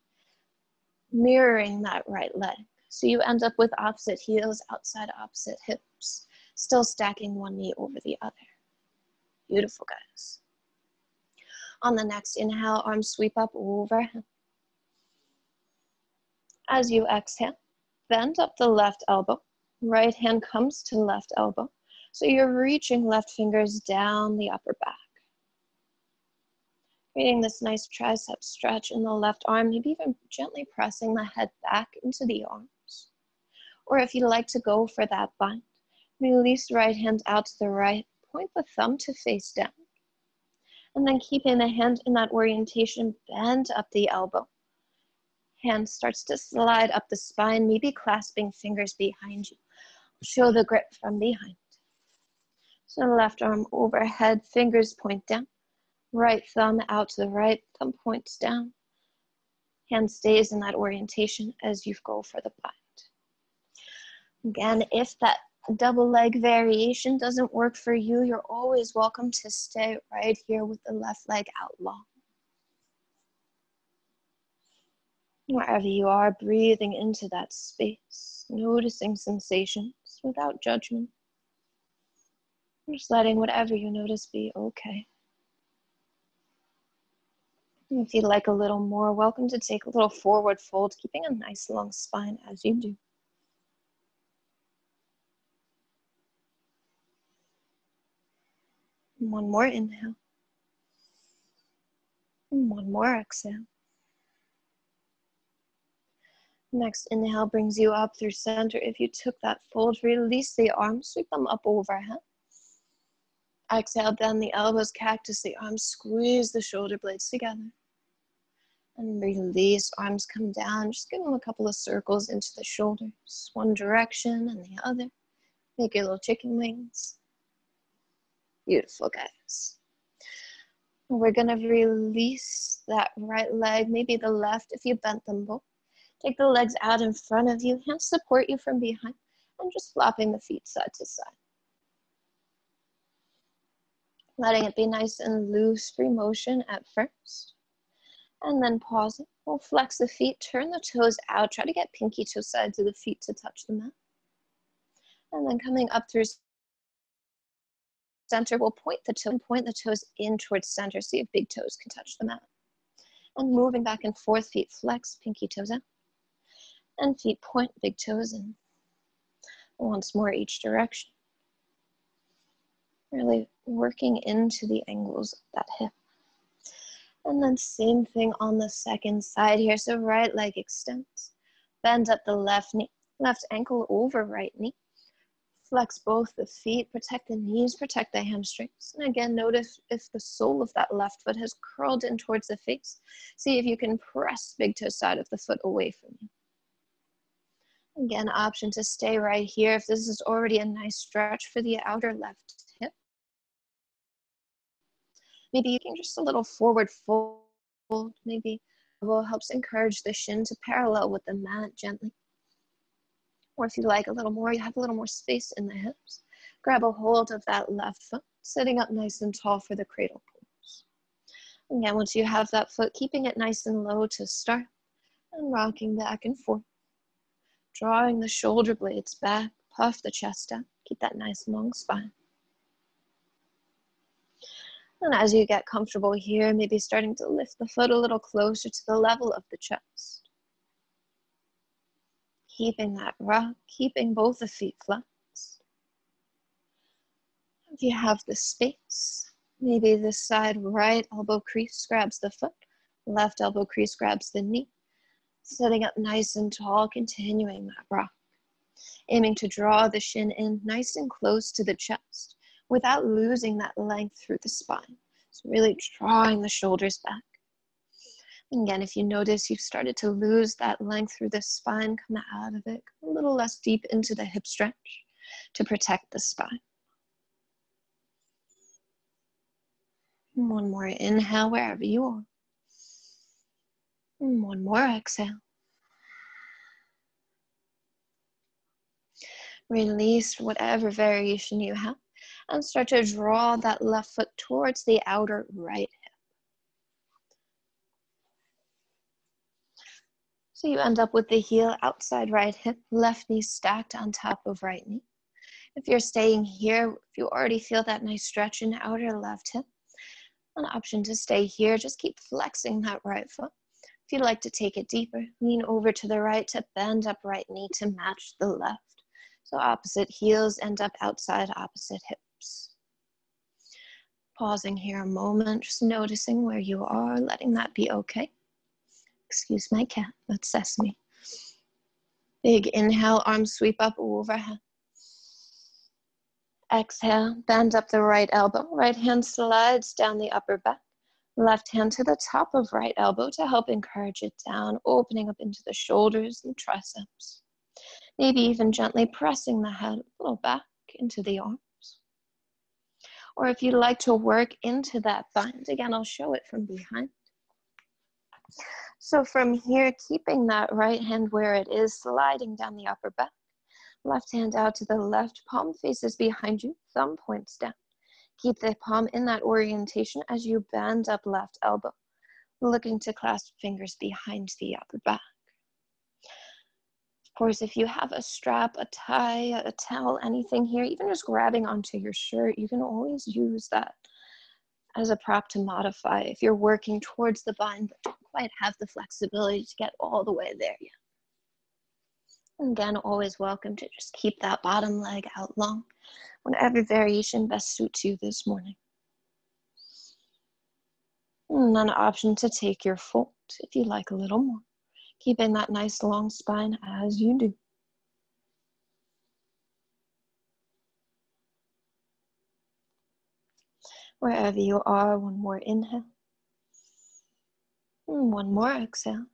mirroring that right leg. So you end up with opposite heels, outside opposite hips, still stacking one knee over the other. Beautiful, guys. On the next inhale, arms sweep up overhead. As you exhale, bend up the left elbow. Right hand comes to left elbow. So you're reaching left fingers down the upper back. Creating this nice tricep stretch in the left arm, maybe even gently pressing the head back into the arms. Or if you like to go for that bind, release right hand out to the right, point the thumb to face down. And then keeping the hand in that orientation, bend up the elbow. Hand starts to slide up the spine, maybe clasping fingers behind you. Show the grip from behind. So left arm overhead, fingers point down. Right thumb out to the right, thumb points down. Hand stays in that orientation as you go for the bind. Again, if that double leg variation doesn't work for you, you're always welcome to stay right here with the left leg out long. Wherever you are, breathing into that space, noticing sensations without judgment. Just letting whatever you notice be okay. If you'd like a little more, welcome to take a little forward fold, keeping a nice long spine as you do. One more inhale. And one more exhale. Next inhale brings you up through center. If you took that fold, release the arms, sweep them up overhead. Exhale, bend the elbows, cactus the arms, squeeze the shoulder blades together. And release, arms come down. Just give them a couple of circles into the shoulders. One direction and the other. Make your little chicken wings. Beautiful, guys. We're going to release that right leg, maybe the left if you bent them both. Take the legs out in front of you. Hands support you from behind. And just flopping the feet side to side. letting it be nice and loose, free motion at first. And then pause it. We'll flex the feet, turn the toes out, try to get pinky toe sides of the feet to touch the mat. And then coming up through center, we'll point the toes in towards center. See if big toes can touch the mat. And moving back and forth, feet flex, pinky toes out. And feet point, big toes in. Once more each direction. Really working into the angles of that hip. And then same thing on the second side here. So right leg extends. Bend up the left knee. Left ankle over right knee. Flex both the feet. Protect the knees. Protect the hamstrings. And again, notice if the sole of that left foot has curled in towards the face. See if you can press big toe side of the foot away from you. Again, option to stay right here if this is already a nice stretch for the outer left hip. Maybe you can just a little forward fold. Maybe elbow helps encourage the shin to parallel with the mat gently. Or if you like a little more, you have a little more space in the hips. Grab a hold of that left foot, sitting up nice and tall for the cradle pose. Again, once you have that foot, keeping it nice and low to start and rocking back and forth. Drawing the shoulder blades back, puff the chest out, keep that nice long spine. And as you get comfortable here, maybe starting to lift the foot a little closer to the level of the chest. Keeping that rock, keeping both the feet flexed. If you have the space, maybe this side right elbow crease grabs the foot, left elbow crease grabs the knee. Sitting up nice and tall, continuing that rock. Aiming to draw the shin in nice and close to the chest without losing that length through the spine. So really drawing the shoulders back. And again, if you notice you've started to lose that length through the spine, come out of it. Come a little less deep into the hip stretch to protect the spine. And one more inhale wherever you are. And one more exhale. Release whatever variation you have and start to draw that left foot towards the outer right hip. So you end up with the heel outside right hip, left knee stacked on top of right knee. If you're staying here, if you already feel that nice stretch in outer left hip, an option to stay here, just keep flexing that right foot. If you'd like to take it deeper, lean over to the right to bend up right knee to match the left. So opposite heels end up outside opposite hips. Pausing here a moment, just noticing where you are, letting that be okay. Excuse my cat, that's Sesame. Big inhale, arms sweep up overhead. Exhale, bend up the right elbow. Right hand slides down the upper back. Left hand to the top of right elbow to help encourage it down, opening up into the shoulders and triceps. Maybe even gently pressing the head a little back into the arms. Or if you'd like to work into that bind, again, I'll show it from behind. So from here, keeping that right hand where it is, sliding down the upper back. Left hand out to the left, palm faces behind you, thumb points down. Keep the palm in that orientation as you bend up left elbow, looking to clasp fingers behind the upper back. Of course, if you have a strap, a tie, a towel, anything here, even just grabbing onto your shirt, you can always use that as a prop to modify if you're working towards the bind but don't quite have the flexibility to get all the way there yet. Again, always welcome to just keep that bottom leg out long, whatever variation best suits you this morning. And an option to take your fold if you like a little more, keeping that nice long spine as you do. Wherever you are, one more inhale. And one more exhale.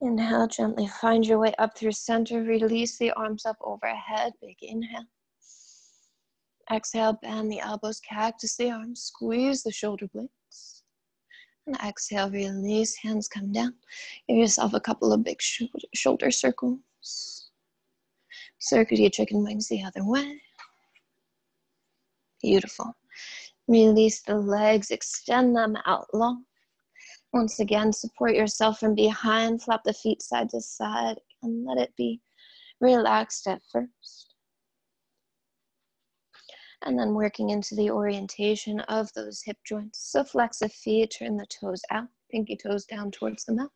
Inhale, gently find your way up through center. Release the arms up overhead. Big inhale. Exhale, bend the elbows, cactus the arms, squeeze the shoulder blades. And exhale, release, hands come down. Give yourself a couple of big shoulder circles. Circle your chicken wings the other way. Beautiful. Release the legs, extend them out long. Once again, support yourself from behind, flap the feet side to side, and let it be relaxed at first. And then working into the orientation of those hip joints. So flex the feet, turn the toes out, pinky toes down towards the mat.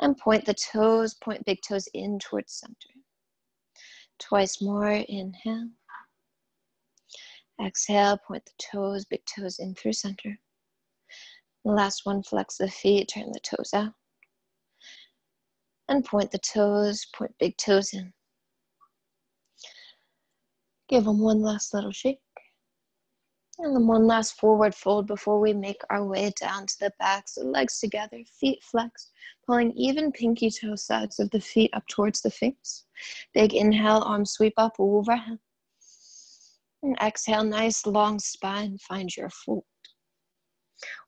And point the toes, point big toes in towards center. Twice more, inhale. Exhale, point the toes, big toes in through center. The last one, flex the feet, turn the toes out. And point the toes, point big toes in. Give them one last little shake. And then one last forward fold before we make our way down to the back. So legs together, feet flexed, pulling even pinky toe sides of the feet up towards the face. Big inhale, arms sweep up overhead. And exhale, nice long spine, find your fold.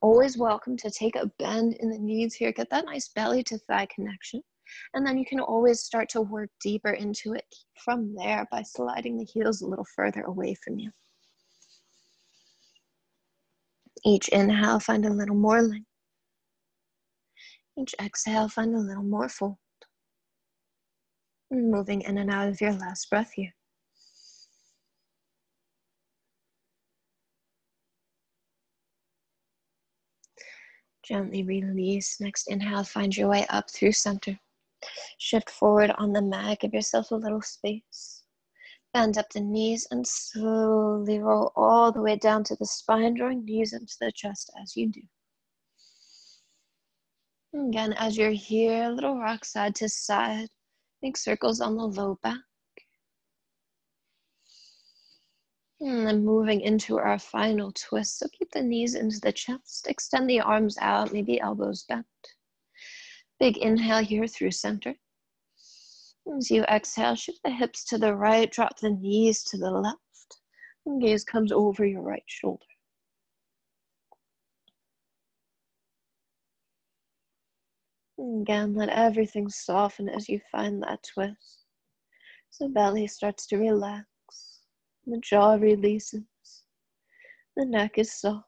Always welcome to take a bend in the knees here. Get that nice belly to thigh connection. And then you can always start to work deeper into it from there by sliding the heels a little further away from you. Each inhale, find a little more length. Each exhale, find a little more fold. And moving in and out of your last breath here. Gently release. Next inhale, find your way up through center. Shift forward on the mat. Give yourself a little space. Bend up the knees and slowly roll all the way down to the spine, drawing knees into the chest as you do. Again, as you're here, a little rock side to side. Make circles on the low back. And then moving into our final twist. So keep the knees into the chest. Extend the arms out, maybe elbows bent. Big inhale here through center. As you exhale, shift the hips to the right, drop the knees to the left. And gaze comes over your right shoulder. And again, let everything soften as you find that twist. So belly starts to relax. The jaw releases. The neck is soft.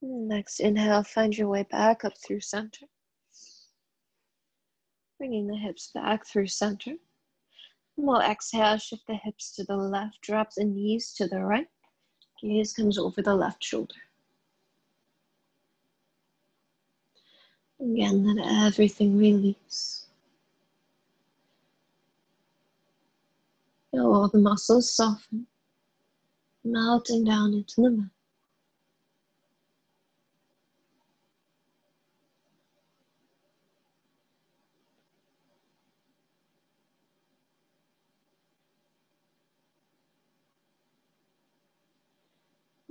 Next inhale, find your way back up through center. Bringing the hips back through center. And we'll exhale, shift the hips to the left, drop the knees to the right. Gaze comes over the left shoulder. Again, let everything release. Feel all the muscles soften, melting down into the mat.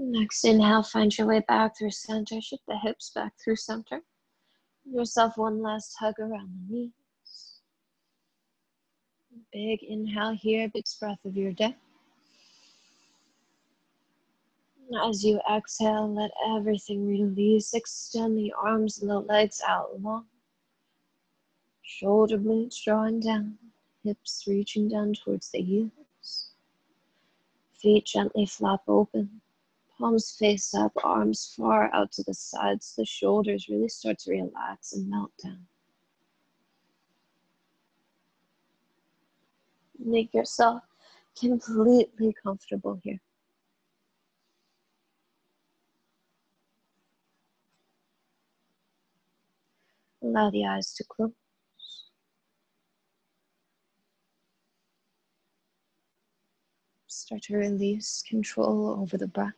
Next inhale, find your way back through center. Shift the hips back through center. Give yourself one last hug around the knees. Big inhale here, biggest breath of your day. As you exhale, let everything release. Extend the arms and the legs out long. Shoulder blades drawing down. Hips reaching down towards the heels. Feet gently flap open. Palms face up, arms far out to the sides. The shoulders really start to relax and melt down. Make yourself completely comfortable here. Allow the eyes to close. Start to release control over the breath.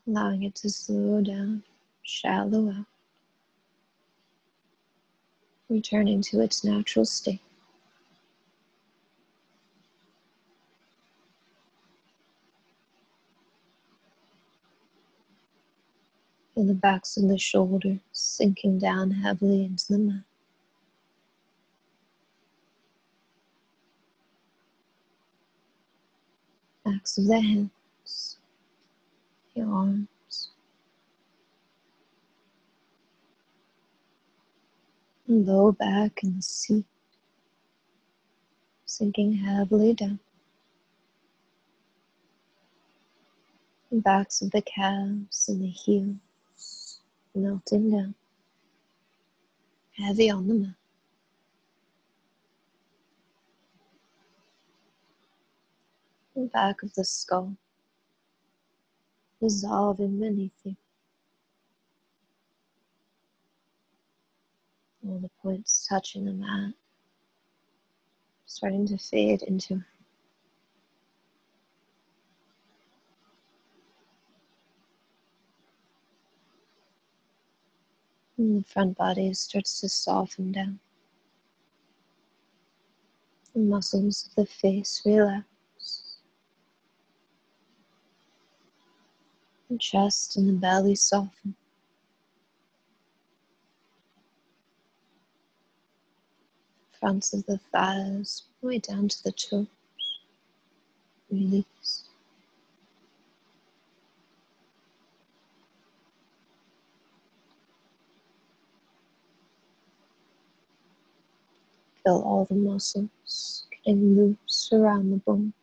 Allowing it to slow down, shallow out. Returning to its natural state. Feel the backs of the shoulders sinking down heavily into the mat. Backs of the hands, your arms. and low back in the seat, sinking heavily down. The backs of the calves and the heels melting down, heavy on the mat. The back of the skull dissolving beneath you. All the points touching the mat, starting to fade into and the front body starts to soften down. The muscles of the face relax. The chest and the belly soften. Fronts of the thighs, all the way down to the toes. Release. Feel all the muscles getting loose around the bones.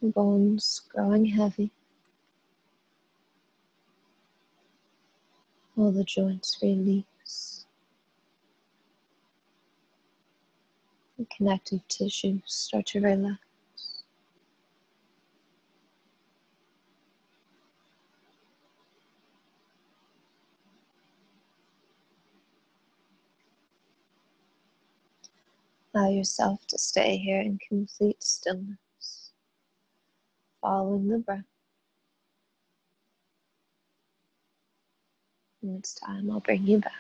The bones growing heavy. All the joints release. The connective tissues start to relax. Allow yourself to stay here in complete stillness, following the breath. When it's time, I'll bring you back.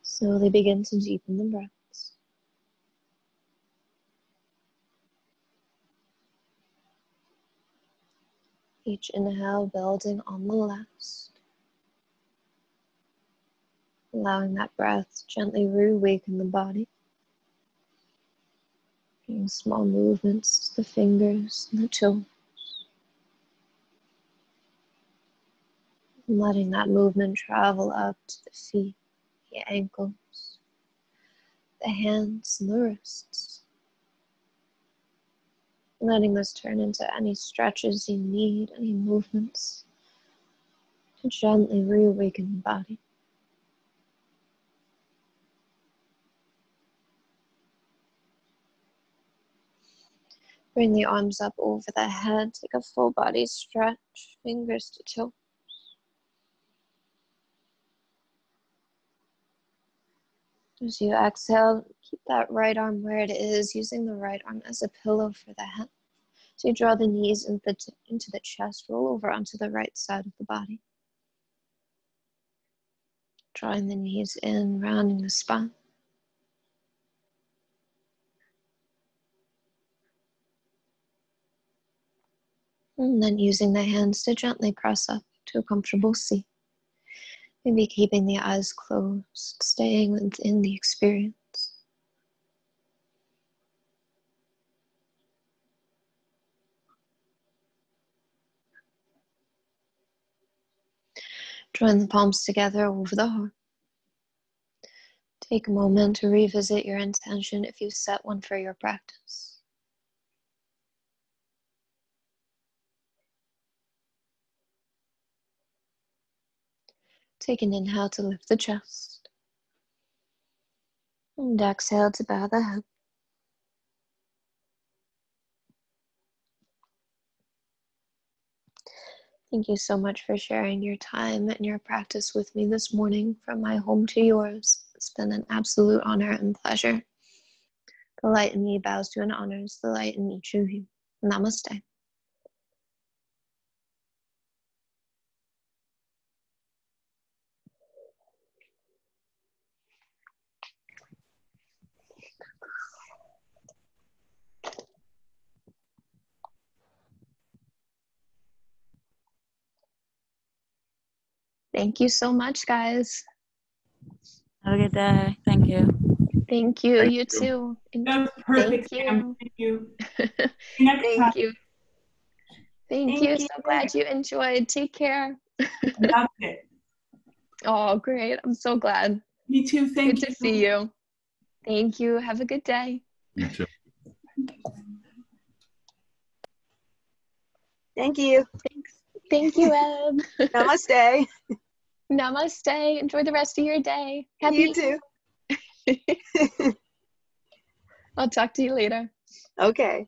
Slowly begin to deepen the breaths. Each inhale building on the last. Allowing that breath to gently reawaken the body. Bringing small movements to the fingers and the toes. And letting that movement travel up to the feet, the ankles, the hands and the wrists. Letting this turn into any stretches you need, any movements to gently reawaken the body. Bring the arms up over the head, take a full body stretch, fingers to toes. As you exhale, keep that right arm where it is, using the right arm as a pillow for the head. So you draw the knees into the chest, roll over onto the right side of the body. Drawing the knees in, rounding the spine. And then using the hands to gently press up to a comfortable seat. Maybe keeping the eyes closed, staying within the experience. Drawing the palms together over the heart. Take a moment to revisit your intention if you set one for your practice. Take an inhale to lift the chest. And exhale to bow the head. Thank you so much for sharing your time and your practice with me this morning from my home to yours. It's been an absolute honor and pleasure. The light in me bows to and honors the light in each of you. Namaste. Thank you so much, guys. Have a good day. Thank you. Thank you. You too. That was perfect, Sam. Thank you. Thank you. Thank you. So glad you enjoyed. Take care. Loved it. Oh, great. I'm so glad. Me too. Thank you. Good to see you. Thank you. Have a good day. You too. Thank you. Thanks. Thank you, Eb. Namaste. Namaste. Enjoy the rest of your day. You too. I'll talk to you later. Okay.